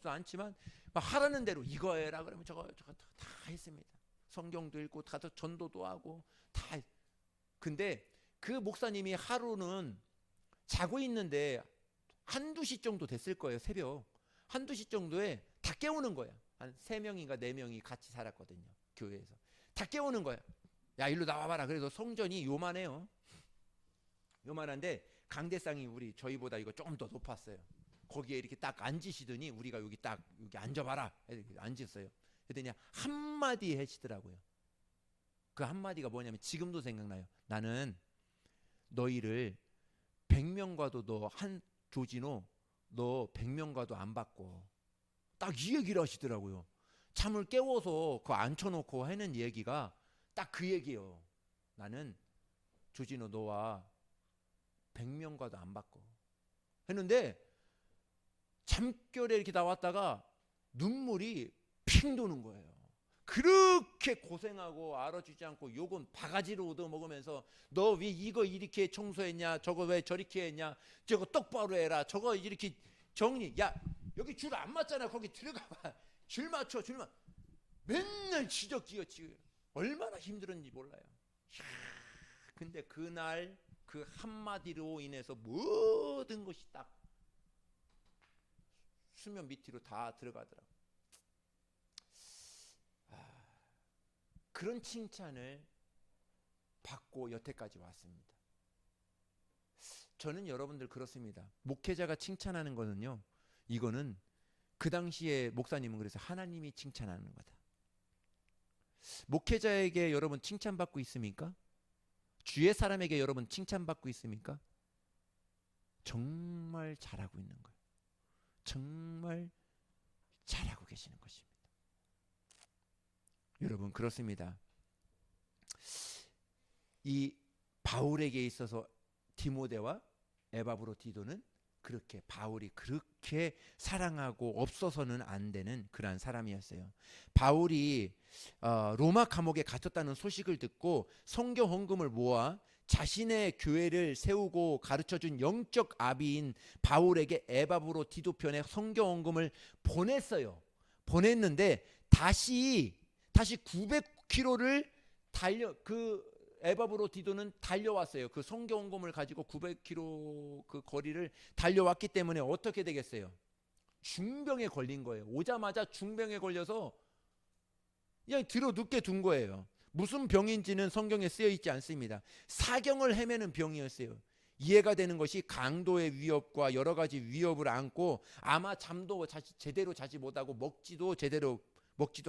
않지만 막 하라는 대로 이거 해라 그러면 저거 다 했습니다. 성경도 읽고 다 전도도 하고 다. 근데 그 목사님이 하루는 자고 있는데 한두 시 정도 됐을 거예요. 새벽 한두 시 정도에 다 깨우는 거야. 한 3명인가 4명이 같이 살았거든요. 교회에서 다 깨우는 거야. 야, 일로 나와봐라. 그래서 성전이 요만해요. 요만한데 강대상이 저희보다 이거 조금 더 높았어요. 거기에 이렇게 딱 앉으시더니 우리가 여기 앉아봐라. 이렇게 앉았어요. 그랬더니 한마디 하시더라고요. 그 한마디가 뭐냐면 지금도 생각나요. 나는 너희를 100명과도 조진호 너 100명과도 안 받고, 딱 이 얘기를 하시더라고요. 잠을 깨워서 앉혀놓고 하는 얘기가 딱 그 얘기예요. 나는 조진호 너와 100명과도 안 받고 했는데, 잠결에 이렇게 나왔다가 눈물이 핑 도는 거예요. 그렇게 고생하고 알아주지 않고 욕은 바가지로 얻어먹으면서 너 왜 이거 이렇게 청소했냐, 저거 왜 저렇게 했냐, 저거 똑바로 해라, 저거 이렇게 정리, 야 여기 줄 안 맞잖아, 거기 들어가봐, 줄 맞춰, 맨날 지적지어. 얼마나 힘들었는지 몰라요. 근데 그날 그 한마디로 인해서 모든 것이 딱 수면 밑으로 다 들어가더라고요. 그런 칭찬을 받고 여태까지 왔습니다. 저는 여러분들 그렇습니다. 목회자가 칭찬하는 거는요, 이거는 그 당시에 목사님은 그래서 하나님이 칭찬하는 거다. 목회자에게 여러분 칭찬받고 있습니까? 주의 사람에게 여러분 칭찬받고 있습니까? 정말 잘하고 있는 거예요. 정말 잘하고 계시는 것입니다. 여러분 그렇습니다. 이 바울에게 있어서 디모데와 에바브로디도는 그렇게, 바울이 그렇게 사랑하고 없어서는 안 되는 그러한 사람이었어요. 바울이 로마 감옥에 갇혔다는 소식을 듣고 성경 헌금을 모아 자신의 교회를 세우고 가르쳐준 영적 아비인 바울에게 에바브로디도 편의 성경 헌금을 보냈어요. 보냈는데 다시 900km를 에바브로디도는 달려왔어요. 그 성경 헌금을 가지고 900km 그 거리를 달려왔기 때문에 어떻게 되겠어요? 중병에 걸린 거예요. 오자마자 중병에 걸려서 그냥 들어 눕게 둔 거예요. 무슨 병인지는 성경에 쓰여 있지 않습니다. 사경을 헤매는 병이었어요. 이해가 되는 것이 강도의 위협과 여러 가지 위협을 안고 아마 잠도 제대로 자지 못하고 먹지도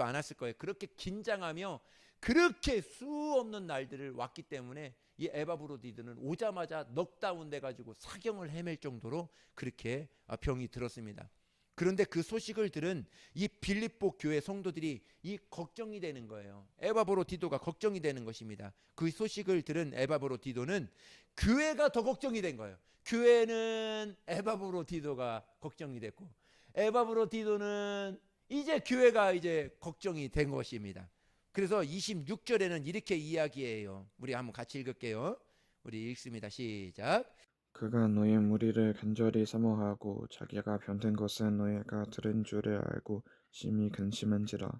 않았을 거예요. 그렇게 긴장하며 그렇게 수 없는 날들을 왔기 때문에 이 에바브로디드는 오자마자 넉다운 돼가지고 사경을 헤맬 정도로 그렇게 병이 들었습니다. 그런데 그 소식을 들은 이 빌립보 교회 성도들이 이 걱정이 되는 거예요. 에바브로디도가 걱정이 되는 것입니다. 그 소식을 들은 에바브로디도는 교회가 더 걱정이 된 거예요. 교회는 에바브로디도가 걱정이 됐고, 에바브로디도는 이제 교회가 이제 걱정이 된 것입니다. 그래서 26절에는 이렇게 이야기해요. 우리 한번 같이 읽을게요. 우리 읽습니다. 시작. 그가 너의 무리를 간절히 사모하고 자기가 병든 것은 너희가 들은 줄을 알고 심히 근심한지라.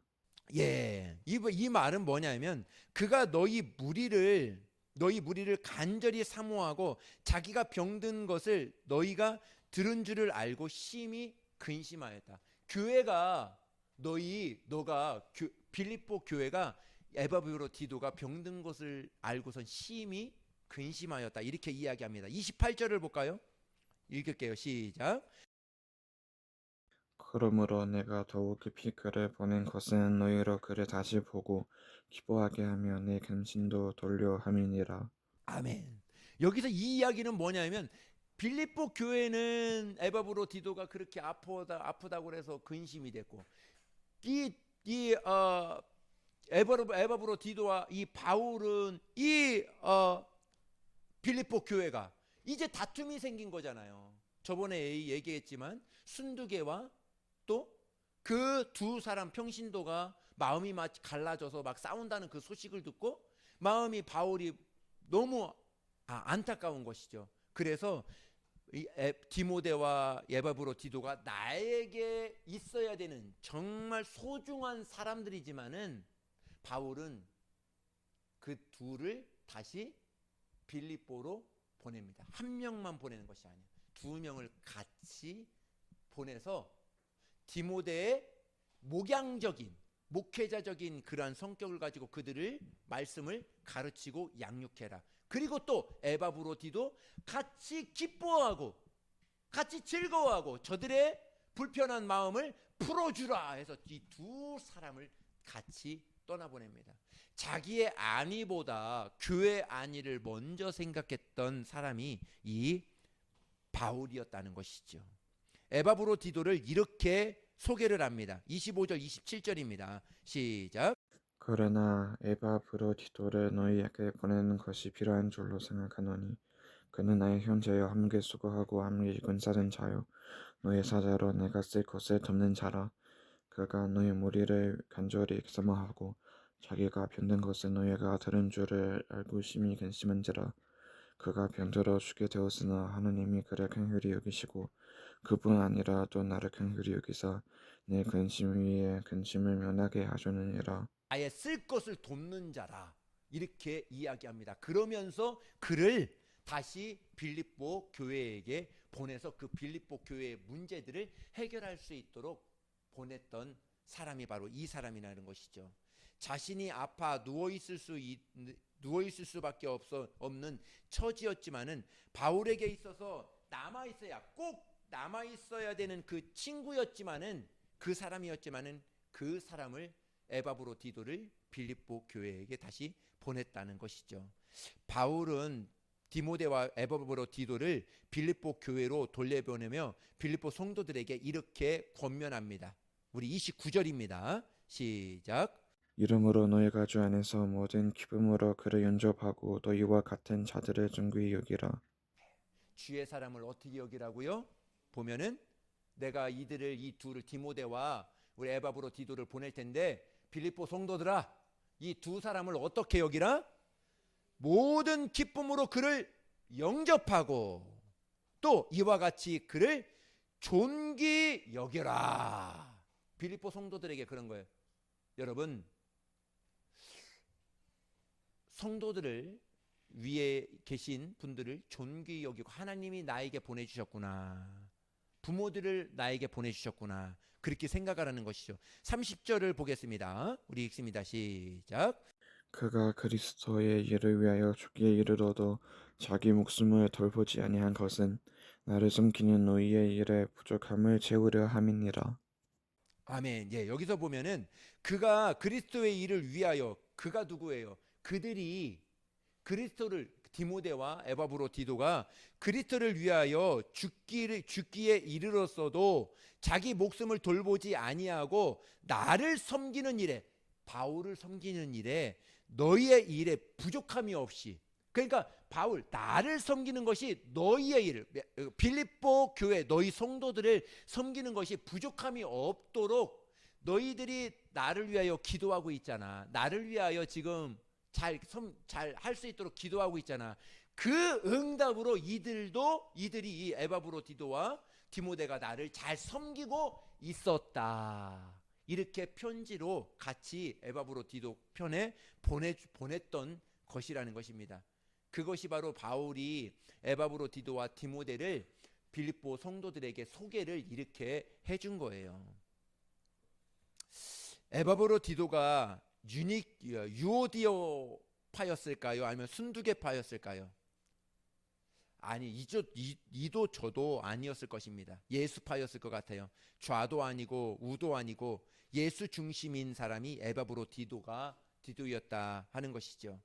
예, 이 말은 뭐냐면 그가 너희 무리를 간절히 사모하고 자기가 병든 것을 너희가 들은 줄을 알고 심히 근심하였다. 교회가 빌립보 교회가 에바브로 디도가 병든 것을 알고선 심히 근심하였다. 이렇게 이야기합니다. 28절을 볼까요? 읽을게요. 시작. 그러므로 내가 더욱 깊이 그를 보낸 것은 너희로 그를 다시 보고 기뻐하게 하며 내 근심도 돌려 함이니라. 아멘. 여기서 이 이야기는 뭐냐면 빌립보 교회는 에바브로 디도가 그렇게 아프다고 해서 근심이 됐고 이 에바브로 디도와 이 바울은 이 빌립보 교회가 이제 다툼이 생긴 거잖아요. 저번에 얘기했지만 순두계와 또 그 두 사람 평신도가 마음이 막 갈라져서 막 싸운다는 그 소식을 듣고 마음이 바울이 너무 안타까운 것이죠. 그래서 디모데와 에바브로 디도가 나에게 있어야 되는 정말 소중한 사람들이지만은 바울은 그 둘을 다시 빌립보로 보냅니다. 한 명만 보내는 것이 아니에요. 두 명을 같이 보내서 디모데의 목양적인 목회자적인 그러한 성격을 가지고 그들을 말씀을 가르치고 양육해라. 그리고 또 에바브로디도 같이 기뻐하고 같이 즐거워하고 저들의 불편한 마음을 풀어주라 해서 이 두 사람을 같이 떠나보냅니다. 자기의 안위보다 교회 안위를 먼저 생각했던 사람이 이 바울이었다는 것이죠. 에바브로디도를 이렇게 소개를 합니다. 25절 27절입니다. 시작. 그러나 에바브로디도를 너희에게 보내는 것이 필요한 줄로 생각하노니 그는 나의 형제여 함께 수고하고 함께 근사된 자요 너의 사자로 내가 쓸 것을 돕는 자라. 그가 너희 무리를 간절히 사모하고 자기가 병든 것을 너희가 들은 줄을 알고 심히 근심한지라. 그가 병들어 죽게 되었으나 하느님이 그를 긍휼히 여기시고 그뿐 아니라 또 나를 긍휼히 여기사 내 근심 위에 근심을 면하게 하셨느니라. 아예 쓸 것을 돕는 자라 이렇게 이야기합니다. 그러면서 그를 다시 빌립보 교회에게 보내서 그 빌립보 교회의 문제들을 해결할 수 있도록 보냈던 사람이 바로 이 사람이라는 것이죠. 자신이 아파 누워 있을 수밖에 없는 처지였지만은 바울에게 있어서 꼭 남아 있어야 되는 그 친구였지만은 그 사람이었지만은 그 사람을 에바브로디도를 빌립보 교회에게 다시 보냈다는 것이죠. 바울은 디모데와 에바브로디도를 빌립보 교회로 돌려보내며 빌립보 성도들에게 이렇게 권면합니다. 우리 29절입니다. 시작. 이러므로 너희가 주 안에서 모든 기쁨으로 그를 영접하고 너희와 같은 자들을 존귀히 여기라. 주의 사람을 어떻게 여기라고요? 보면은 내가 이 둘을 디모데와 우리 에바브로디도를 보낼 텐데 빌립보 성도들아 이 두 사람을 어떻게 여기라? 모든 기쁨으로 그를 영접하고 또 이와 같이 그를 존귀 여겨라. 빌립보 성도들에게 그런 거예요. 여러분 성도들을 위에 계신 분들을 존귀 여기고 하나님이 나에게 보내주셨구나. 부모들을 나에게 보내주셨구나. 그렇게 생각하라는 것이죠. 30절을 보겠습니다. 우리 읽습니다. 시작. 그가 그리스도의 일을 위하여 죽기에 이르러도 자기 목숨을 돌보지 아니한 것은 나를 섬기는 너희의 일에 부족함을 채우려 함이니라. 아멘. 예, 여기서 보면은 그가 그리스도의 일을 위하여 그가 누구예요? 그들이 그리스도를 디모데와 에바브로디도가 그리스도를 위하여 죽기에 이르렀어도 자기 목숨을 돌보지 아니하고 나를 섬기는 일에 바울을 섬기는 일에 너희의 일에 부족함이 없이 그러니까 바울 나를 섬기는 것이 너희의 일 빌립보 교회 너희 성도들을 섬기는 것이 부족함이 없도록 너희들이 나를 위하여 기도하고 있잖아. 나를 위하여 지금 잘 할 수 있도록 기도하고 있잖아. 그 응답으로 이들이 이 에바브로디도와 디모데가 나를 잘 섬기고 있었다. 이렇게 편지로 같이 에바브로디도 편에 보냈던 것이라는 것입니다. 그것이 바로 바울이 에바브로디도와 디모데를 빌립보 성도들에게 소개를 이렇게 해준 거예요. 에바브로디도가 유오디오파였을까요? 아니면 순두계파였을까요? 아니 이도 저도 아니었을 것입니다. 예수파였을 것 같아요. 좌도 아니고 우도 아니고 예수 중심인 사람이 디도였다 하는 것이죠.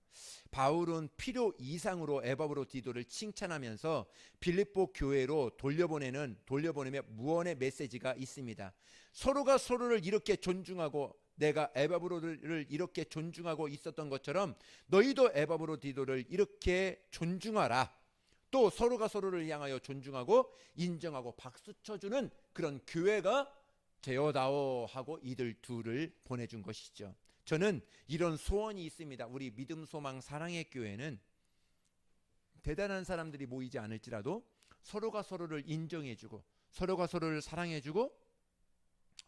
바울은 필요 이상으로 디도를 칭찬하면서 빌립보 교회로 돌려보내며 무언의 메시지가 있습니다. 서로가 서로를 이렇게 존중하고 내가 에바브로를 이렇게 존중하고 있었던 것처럼 너희도 디도를 이렇게 존중하라. 또 서로가 서로를 향하여 존중하고 인정하고 박수 쳐주는 그런 교회가 되어다오 하고 이들 둘을 보내준 것이죠. 저는 이런 소원이 있습니다. 우리 믿음 소망 사랑의 교회는 대단한 사람들이 모이지 않을지라도 서로가 서로를 인정해주고 서로가 서로를 사랑해주고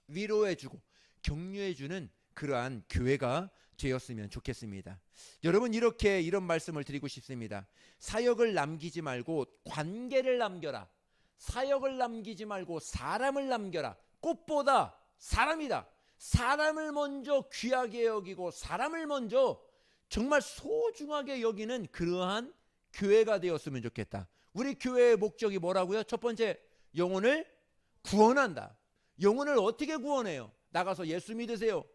위로해주고 격려해주는 그러한 교회가 되었으면 좋겠습니다. 여러분, 이런 말씀을 드리고 싶습니다. 사역을 남기지 말고 관계를 남겨라. 사역을 남기지 말고 사람을 남겨라. 꽃보다 사람이다. 사람을 먼저 귀하게 여기고 사람을 먼저 정말 소중하게 여기는 그러한 교회가 되었으면 좋겠다. 우리 교회의 목적이 뭐라고요? 첫 번째, 영혼을 구원한다. 영혼을 어떻게 구원해요? 나가서 예수 믿으세요.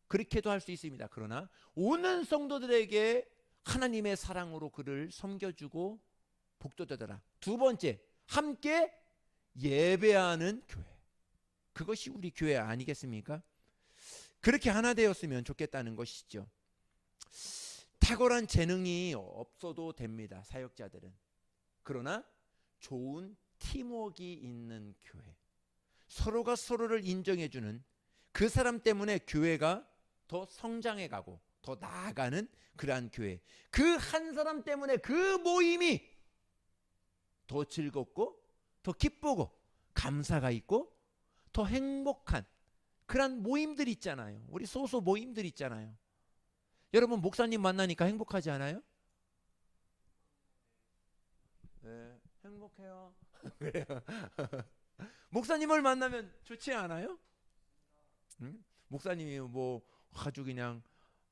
그렇게도 할 수 있습니다. 그러나 오는 성도들에게 하나님의 사랑으로 그를 섬겨주고 복돋아라. 두 번째, 함께 예배하는 교회. 그것이 우리 교회 아니겠습니까? 그렇게 하나 되었으면 좋겠다는 것이죠. 탁월한 재능이 없어도 됩니다. 사역자들은. 그러나 좋은 팀워크가 있는 교회. 서로가 서로를 인정해주는 그 사람 때문에 교회가 더 성장해가고 더 나아가는 그러한 교회. 그 한 사람 때문에 그 모임이 더 즐겁고 더 기쁘고 감사가 있고 더 행복한 그런 모임들 있잖아요. 우리 소소 모임들 있잖아요. 여러분, 목사님 만나니까 행복하지 않아요? 네, 행복해요. 그래요. 목사님을 만나면 좋지 않아요? 응? 목사님이 뭐 아주 그냥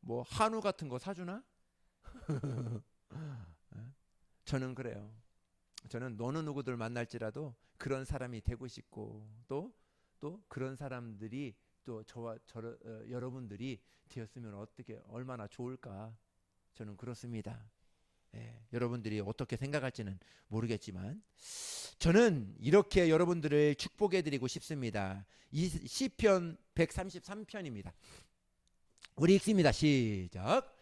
뭐 한우 같은 거 사주나? 저는 그래요. 저는 어느 누구들 만날지라도 그런 사람이 되고 싶고 또 그런 사람들이 또 저와 여러분들이 되었으면 어떻게 얼마나 좋을까. 저는 그렇습니다. 여러분들이 어떻게 생각할지는 모르겠지만 저는 이렇게 여러분들을 축복해 드리고 싶습니다. 이 시편 133편입니다. 우리 읽습니다. 시작.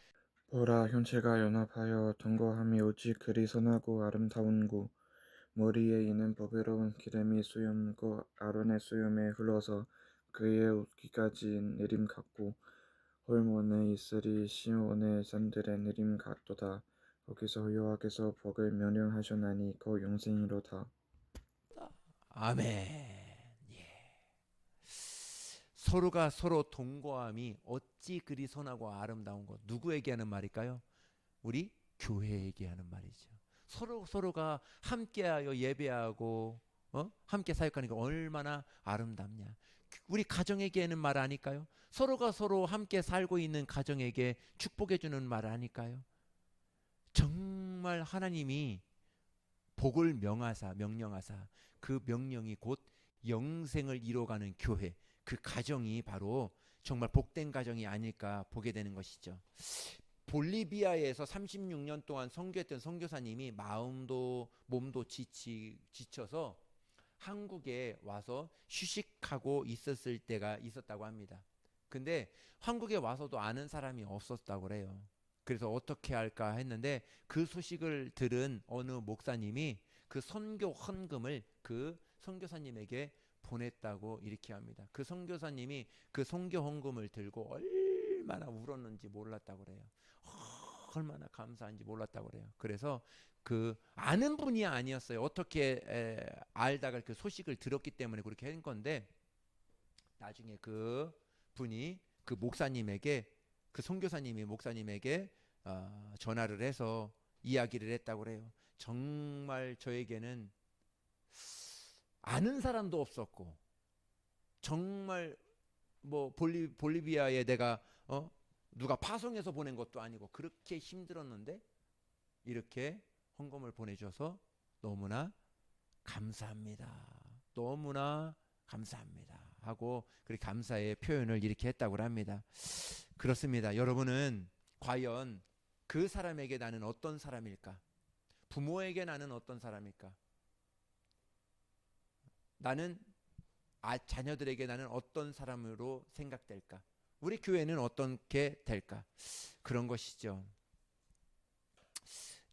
보라, 형체가 연합하여 동거함이 오직 그리 선하고 아름다운고 머리에 있는 보배로운 기름이 수염과 아론의 수염에 흘러서 그의 옷깃까지 내림 같고 홀몬에 있으리 시온의 산들의 내림 같도다. 거기서 여호와께서 복을 명령하셨나니 그 영생이로다. 아멘. 예. 서로가 서로 동거함이 어찌 그리 선하고 아름다운 것. 누구에게 하는 말일까요? 우리 교회에게 하는 말이죠. 서로가 함께하여 예배하고 함께 사역하니까 얼마나 아름답냐. 우리 가정에게 하는 말 아닐까요? 서로가 서로 함께 살고 있는 가정에게 축복해 주는 말 아닐까요? 정말 하나님이 복을 명령하사 그 명령이 곧 영생을 이뤄가는 교회, 그 가정이 바로 정말 복된 가정이 아닐까 보게 되는 것이죠. 볼리비아에서 36년 동안 선교했던 선교사님이 마음도 몸도 지쳐서 한국에 와서 휴식하고 있었을 때가 있었다고 합니다. 근데 한국에 와서도 아는 사람이 없었다고 그래요. 그래서 어떻게 할까 했는데 그 소식을 들은 어느 목사님이 그 선교 헌금을 그 선교사님에게 보냈다고 이렇게 합니다. 그 선교사님이 그 선교 헌금을 들고 얼마나 울었는지 몰랐다고 그래요. 얼마나 감사한지 몰랐다고 그래요. 그래서 그 아는 분이 아니었어요. 어떻게 알다가 그 소식을 들었기 때문에 그렇게 한 건데 나중에 그 분이 그 목사님에게 그 선교사님이 목사님에게 전화를 해서 이야기를 했다고 그래요. 정말 저에게는 아는 사람도 없었고 정말 뭐 볼리비아에 내가 누가 파송해서 보낸 것도 아니고 그렇게 힘들었는데 이렇게 헌금을 보내줘서 너무나 감사합니다. 너무나 감사합니다. 하고 그렇게 감사의 표현을 이렇게 했다고 합니다. 그렇습니다. 여러분은 과연 그 사람에게 나는 어떤 사람일까? 부모에게 나는 어떤 사람일까? 나는 자녀들에게 나는 어떤 사람으로 생각될까? 우리 교회는 어떻게 될까? 그런 것이죠.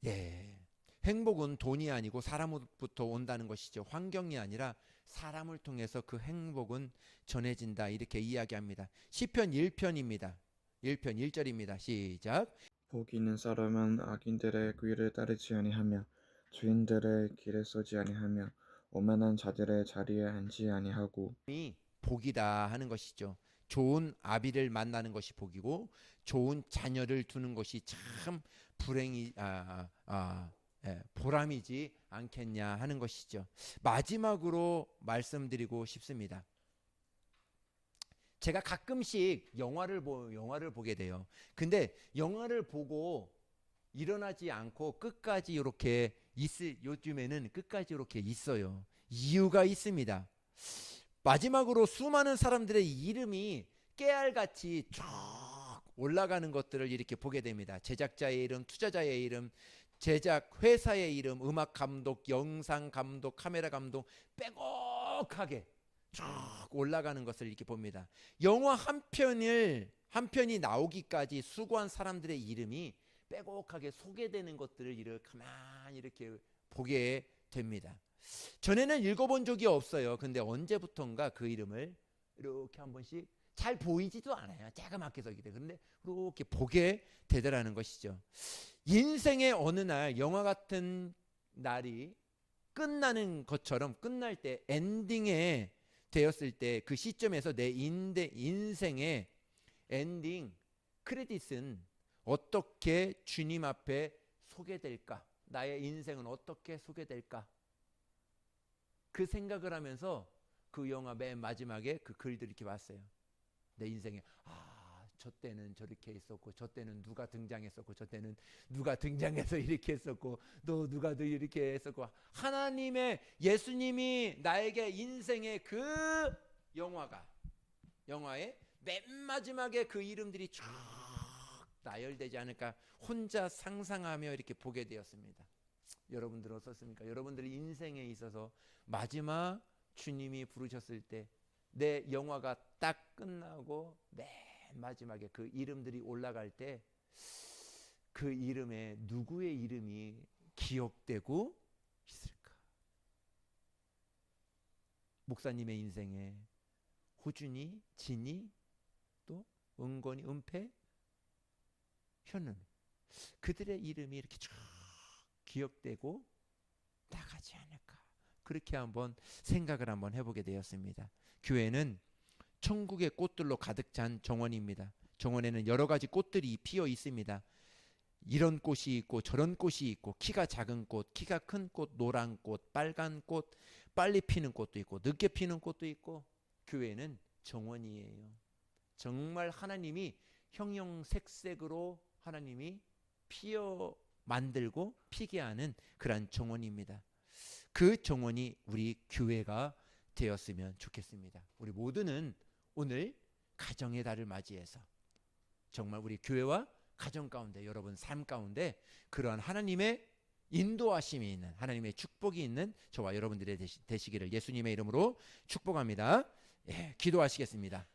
예. 행복은 돈이 아니고 사람으로부터 온다는 것이죠. 환경이 아니라 사람을 통해서 그 행복은 전해진다. 이렇게 이야기합니다. 시편 1편입니다. 1편 1절입니다. 시작. 복 있는 사람은 악인들의 귀를 따르지 아니하며 죄인들의 길에 서지 아니하며 오만한 자들의 자리에 앉지 아니하고 이 복이다 하는 것이죠. 좋은 아비를 만나는 것이 복이고 좋은 자녀를 두는 것이 참 보람이지 않겠냐 하는 것이죠. 마지막으로 말씀드리고 싶습니다. 제가 가끔씩 영화를 보게 돼요. 근데 영화를 보고 일어나지 않고 끝까지 이렇게 요즘에는 끝까지 이렇게 있어요. 이유가 있습니다. 마지막으로 수많은 사람들의 이름이 깨알같이 쫙 올라가는 것들을 이렇게 보게 됩니다. 제작자의 이름, 투자자의 이름, 제작 회사의 이름, 음악 감독, 영상 감독, 카메라 감독 빼곡하게 쫙 올라가는 것을 이렇게 봅니다. 영화 한 편이 나오기까지 수고한 사람들의 이름이 빼곡하게 소개되는 것들을 이렇게 가만히 이렇게 보게 됩니다. 전에는 읽어본 적이 없어요. 근데 언제부턴가 그 이름을 이렇게 한 번씩 잘 보이지도 않아요. 자그맣게 써있기 때문에. 그런데 이렇게 보게 되더라는 것이죠. 인생의 어느 날 영화 같은 날이 끝나는 것처럼 끝날 때 엔딩에 되었을 때 그 시점에서 내 인생의 엔딩 크레딧은 어떻게 주님 앞에 소개될까? 나의 인생은 어떻게 소개될까? 그 생각을 하면서 그 영화 맨 마지막에 그 글들을 이렇게 봤어요. 내 인생에 저 때는 저렇게 있었고 저 때는 누가 등장했었고 저 때는 누가 등장해서 이렇게 했었고 또 누가 또 이렇게 했었고 하나님의 예수님이 나에게 인생의 그 영화의 맨 마지막에 그 이름들이 쫙 나열되지 않을까 혼자 상상하며 이렇게 보게 되었습니다. 여러분들 어떻습니까? 여러분들의 인생에 있어서 마지막 주님이 부르셨을 때 내 영화가 딱 끝나고 맨 마지막에 그 이름들이 올라갈 때 그 이름에 누구의 이름이 기억되고 있을까? 목사님의 인생에 호준이, 진이, 또 은건이, 은패, 현은 그들의 이름이 이렇게 쭉 기억되고 나가지 않을까? 그렇게 한번 생각을 한번 해보게 되었습니다. 교회는 천국의 꽃들로 가득 찬 정원입니다. 정원에는 여러 가지 꽃들이 피어 있습니다. 이런 꽃이 있고 저런 꽃이 있고 키가 작은 꽃, 키가 큰 꽃, 노란 꽃, 빨간 꽃, 빨리 피는 꽃도 있고 늦게 피는 꽃도 있고 교회는 정원이에요. 정말 하나님이 형형색색으로 하나님이 피어 만들고 피게 하는 그러한 정원입니다. 그 정원이 우리 교회가 되었으면 좋겠습니다. 우리 모두는 오늘 가정의 달을 맞이해서 정말 우리 교회와 가정 가운데 여러분 삶 가운데 그러한 하나님의 인도하심이 있는 하나님의 축복이 있는 저와 여러분들의 되시기를 예수님의 이름으로 축복합니다. 예, 기도하시겠습니다.